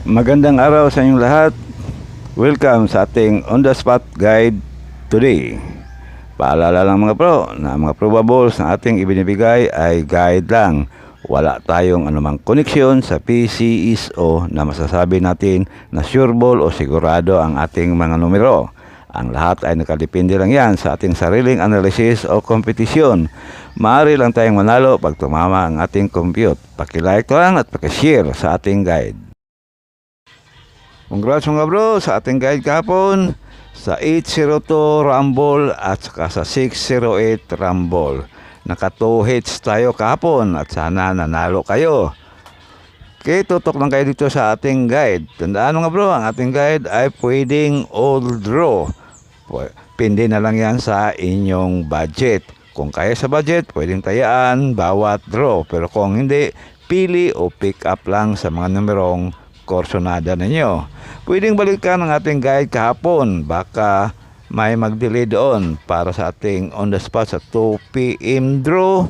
Magandang araw sa inyong lahat. Welcome sa ating on the spot guide today. Paalala lang mga pro na mga probables na ating ibinibigay ay guide lang. Wala tayong anumang koneksyon sa PCSO na masasabi natin na sureball o sigurado ang ating mga numero. Ang lahat ay nakadepende lang yan sa ating sariling analysis o kompetisyon. Maaari lang tayong manalo pag tumama ang ating compute. Pakilike lang at pakishare sa ating guide. Congrats mga bro sa ating guide kahapon sa 802 Rumble at saka sa 608 Rumble. Naka 2 hits tayo kahapon at sana nanalo kayo. Okay, tutok lang kayo dito sa ating guide. Tandaan mga bro, ang ating guide ay pwedeng all draw. Pindi na lang yan sa inyong budget. Kung kaya sa budget, pwedeng tayaan bawat draw. Pero kung hindi, pili o pick up lang sa mga numerong korsonada ninyo. Pwedeng balikan ang ating guide kahapon. Baka may mag-delay doon para sa ating on the spot sa 2 PM draw.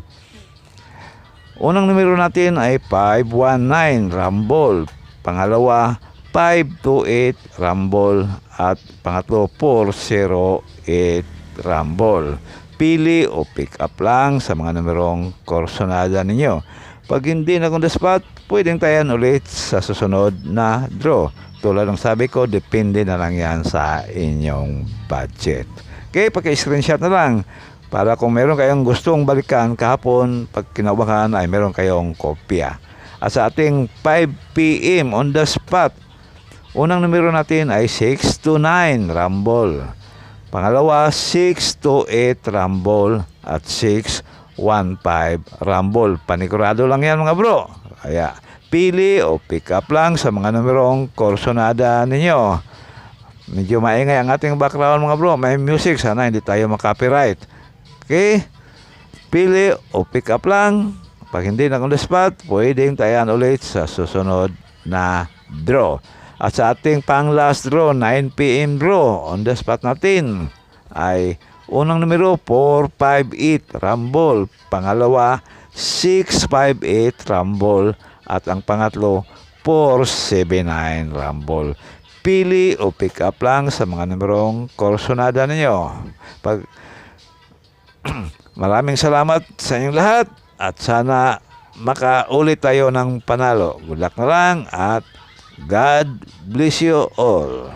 Unang numero natin ay 519 Rumble. Pangalawa, 528 Rumble. At pangatlo, 408 Rumble. Pili o pick up lang sa mga numerong korsonada ninyo. Pag hindi na on the spot, pwedeng tayan ulit sa susunod na draw. Tulad ng sabi ko, depende na lang yan sa inyong budget. Okay, paki-screenshot na lang para kung meron kayong gustong balikan kahapon, pag kinabahan ay meron kayong kopya. At sa ating 5 PM on the spot, unang numero natin ay 629 Rumble. Pangalawa, 628 Rumble at 615 Rumble. Panigurado lang yan mga bro. Kaya pili o pick up lang sa mga numerong korsonada ninyo. Medyo maingay ang ating background mga bro. May music, sana hindi tayo makopyright. Okay? Pili o pick up lang. Pag hindi na on the spot, pwedeng tayan ulit sa susunod na draw. At sa ating pang last draw, 9 PM draw, on the spot natin ay unang numero 458 Rumble. Pangalawa, 658 Rumble. At ang pangatlo, 479 Rumble. Pili o pick up lang sa mga numerong korsonada ninyo. Maraming salamat sa inyong lahat at sana makaulit tayo ng panalo. Good luck na lang at God bless you all.